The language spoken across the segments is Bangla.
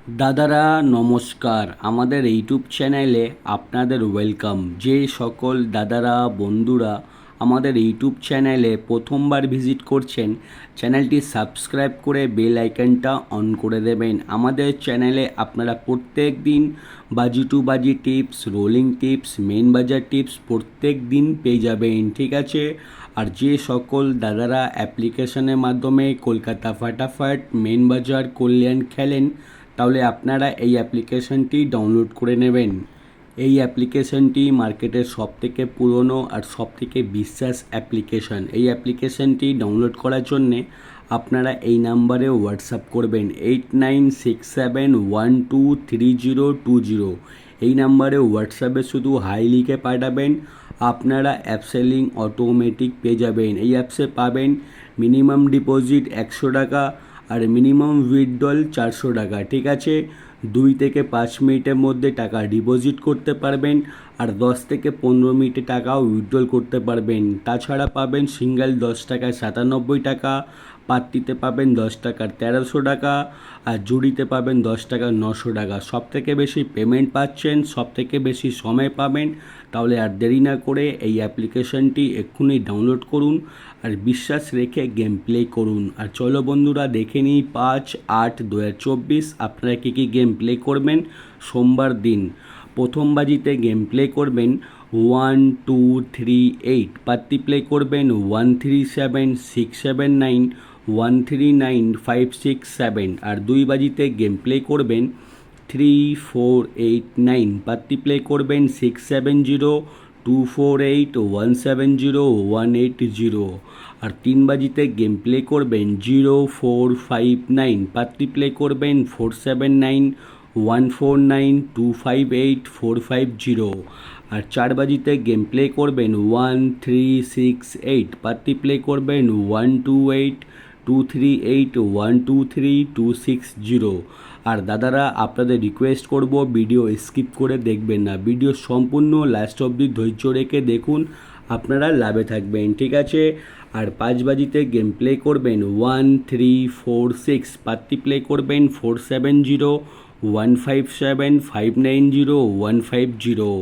দাদারা নমস্কার, আমাদের ইউটিউব চ্যানেলে আপনাদের ওয়েলকাম। যে সকল দাদারা বন্ধুরা আমাদের ইউটিউব চ্যানেলে প্রথমবার ভিজিট করছেন, চ্যানেলটি সাবস্ক্রাইব করে বেল আইকনটা অন করে দেবেন। আমাদের চ্যানেলে আপনারা প্রত্যেক দিন বাজি টু বাজি টিপস, রোলিং টিপস, মেন বাজার টিপস প্রত্যেক দিন পেয়ে যাবেন, ঠিক আছে। আর যে সকল দাদারা অ্যাপ্লিকেশনের মাধ্যমে কলকাতা ফাটাফাট, মেন বাজার, কল্যাণ খেলেন, তাহলে আপনারা এই অ্যাপ্লিকেশনটি ডাউনলোড করে নেবেন। এই অ্যাপ্লিকেশনটি মার্কেটের সবথেকে পুরনো আর সবথেকে বিশ্বাস অ্যাপ্লিকেশন। এই অ্যাপ্লিকেশনটি ডাউনলোড করার জন্যে আপনারা এই নাম্বারে হোয়াটসঅ্যাপ করবেন 8967123020। এই নাম্বারে হোয়াটসঅ্যাপে শুধু হাই লিখে পাঠাবেন, আপনারা অ্যাপসে লিঙ্ক অটোমেটিক পেয়ে যাবেন। এই অ্যাপসে পাবেন মিনিমাম ডিপোজিট 100 টাকা আর মিনিমাম উইথড্রল 400 টাকা, ঠিক আছে। 2 থেকে 5 মিনিটের মধ্যে টাকা ডিপোজিট করতে পারবেন আর 10 থেকে 15 মিনিটে টাকাও উইথড্রল করতে পারবেন। তাছাড়া পাবেন সিঙ্গেল 10 টাকায় 97 টাকা, পাত্তিতে পাবেন 10 টাকার 1300 টাকা আর জুড়িতে পাবেন 10 টাকার 900 টাকা। সবথেকে বেশি পেমেন্ট পাচ্ছেন, সবথেকে বেশি সময় পাবেন। তাহলে আর দেরি না করে এই অ্যাপ্লিকেশনটি এক্ষুনি ডাউনলোড করুন আর বিশ্বাস রেখে গেম প্লে করুন। আর চলো বন্ধুরা দেখে নিই 5-8-2024 আপনারা কী কী গেম প্লে করবেন। সোমবার দিন প্রথম বাজিতে গেম প্লে করবেন 1238, পাত্তি প্লে করবেন 137679, 139567 আর 2 বাজিতে গেম প্লে করবেন 3489, পাত্তি প্লে করবেন 670248170180 আর 3 বাজিতে গেম প্লে করবেন 0459, পাত্তি প্লে করবেন 479149258450 আর 4 বাজিতে গেম প্লে করবেন 1368, পাত্তি প্লে করবেন 128238123260। আর দাদারা আপনাদের রিকোয়েস্ট করব, ভিডিও স্কিপ করে দেখবেন না, ভিডিও সম্পূর্ণ লাস্ট অবধি ধৈর্য রেখে দেখুন, আপনারা লাভে থাকবেন, ঠিক আছে। আর 5 বাজিতে গেম প্লে করবেন 1346, পাত্তি প্লে করবেন 470157590150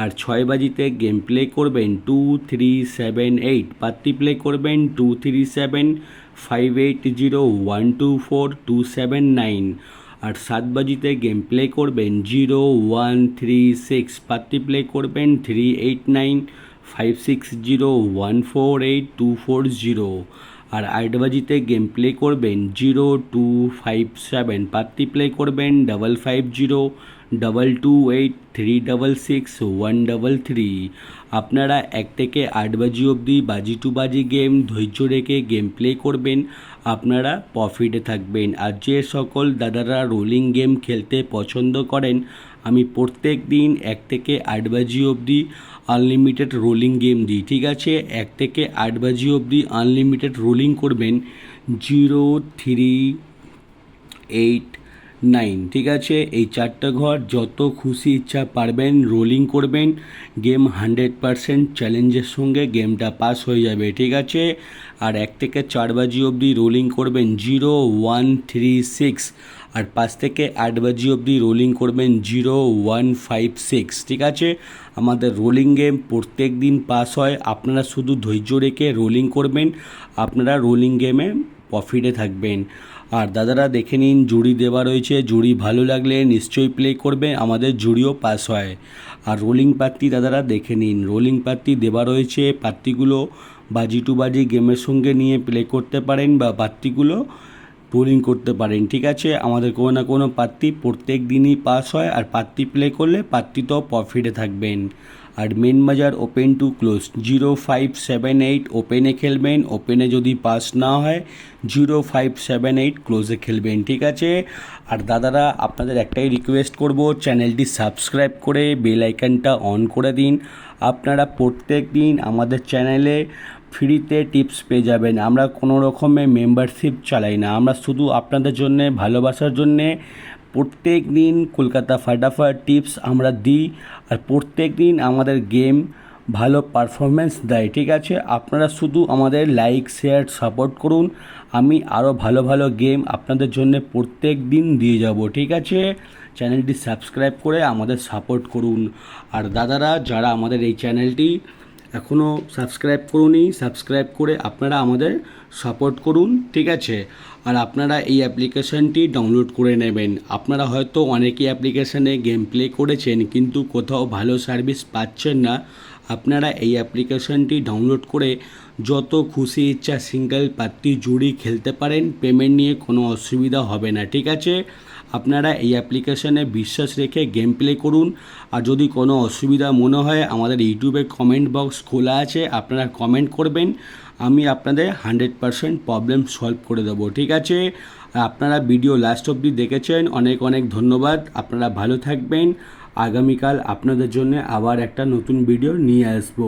আর 6 বাজিতে গেম প্লে করবেন 2378, পাত্তি প্লে করবেন 237580124279 আর 7 বাজিতে গেম প্লে করবেন 0136, পাত্তি প্লে করবেন 389560148240 আর 8 বাজিতে গেম প্লে করবেন 0257, পাত্তি প্লে করবেন 550228366133। আপনারা 1 থেকে 8 বাজি অবধি বাজি টু বাজি গেম ধৈর্য রেখে গেম প্লে করবেন, আপনারা প্রফিটে থাকবেন। আর যে সকল দাদারা রোলিং গেম খেলতে পছন্দ করেন, আমি প্রত্যেক দিন 1 থেকে 8 বাজি অবধি আনলিমিটেড রোলিং গেম দিই, ঠিক আছে। 1 থেকে 8 বাজি অবধি আনলিমিটেড রোলিং করবেন 0389, ঠিক আছে। এই 4টে ঘর যত খুশি ইচ্ছা পারবেন রোলিং করবেন, গেম 100% চ্যালেঞ্জের সঙ্গে গেমটা পাস হয়ে যাবে, ঠিক আছে। আর 1 থেকে 4 বাজি অবধি রোলিং করবেন 0136 আর 5 থেকে 8 বাজি অবধি রোলিং করবেন 0156, ঠিক আছে। আমাদের রোলিং গেম প্রত্যেক দিন পাস হয়, আপনারা শুধু ধৈর্য রেখে রোলিং করবেন, আপনারা রোলিং গেমে প্রফিটে থাকবেন। আর দাদারা দেখে নিন জুড়ি দেওয়া রয়েছে, জুড়ি ভালো লাগলে নিশ্চয়ই প্লে করবে, আমাদের জুড়িও পাস হয়। আর রোলিং পাত্তি দাদারা দেখে নিন, রোলিং পাত্তি দেওয়া রয়েছে, পাত্তিগুলো বাজি টু বাজি গেমের সঙ্গে নিয়ে প্লে করতে পারেন বা পাত্তিগুলো রোলিং করতে পারেন, ঠিক আছে। আমাদের কোনো না কোনো পাত্তি প্রত্যেক দিনই পাস হয় আর পাত্তি প্লে করলে পাত্তিতেও প্রফিটে থাকবেন। আর মেন বাজার ওপেন টু ক্লোজ 0578 ওপেনে খেলবেন, ওপেনে যদি পাস না হয় 0578 ক্লোজে খেলবেন, ঠিক আছে। আর দাদারা আপনাদের একটাই রিকোয়েস্ট করব, চ্যানেলটি সাবস্ক্রাইব করে বেল আইকনটা অন করে দিন। আপনারা প্রত্যেক দিন আমাদের চ্যানেলে ফ্রিতে টিপস পেয়ে যাবেন, আমরা কোনো রকমের মেম্বারশিপ চালাই না, আমরা শুধু আপনাদের জন্যে, ভালোবাসার জন্যে প্রত্যেক দিন কলকাতা ফাটাফাট টিপস আমরা দিই। আর প্রত্যেক দিন আমাদের গেম ভালো পারফরমেন্স দেয়। ঠিক আছে, আপনারা শুধু আমাদের লাইক শেয়ার সাপোর্ট করুন, আমি আরও ভালো ভালো গেম আপনাদের জন্য প্রত্যেক দিন দিয়ে যাব। ঠিক আছে, চ্যানেলটি সাবস্ক্রাইব করে আমাদের সাপোর্ট করুন। আর দাদারা যারা আমাদের এই চ্যানেলটি এখনও সাবস্ক্রাইব করুনি, সাবস্ক্রাইব করে আপনারা আমাদের সাপোর্ট করুন। ঠিক আছে, আর আপনারা এই অ্যাপ্লিকেশানটি ডাউনলোড করে নেবেন। আপনারা হয়তো অনেকেই অ্যাপ্লিকেশানে গেম প্লে করেছেন কিন্তু কোথাও ভালো সার্ভিস পাচ্ছেন না। আপনারা এই অ্যাপ্লিকেশানটি ডাউনলোড করে যত খুশি ইচ্ছা সিঙ্গেল পার্টি জুড়ি খেলতে পারেন, পেমেন্ট নিয়ে কোনো অসুবিধা হবে না। ঠিক আছে, আপনারা এই অ্যাপ্লিকেশানে বিশ্বাস রেখে গেম প্লে করুন। আর যদি কোনো অসুবিধা মনে হয় আমাদের ইউটিউবে কমেন্ট বক্স খোলা আছে, আপনারা কমেন্ট করবেন, আমি আপনাদের 100% প্রবলেম সলভ করে দেবো। ঠিক আছে, আপনারা ভিডিও লাস্ট অবধি দেখেছেন, অনেক অনেক ধন্যবাদ। আপনারা ভালো থাকবেন। আগামীকাল আপনাদের জন্য আবার একটা নতুন ভিডিও নিয়ে আসবো।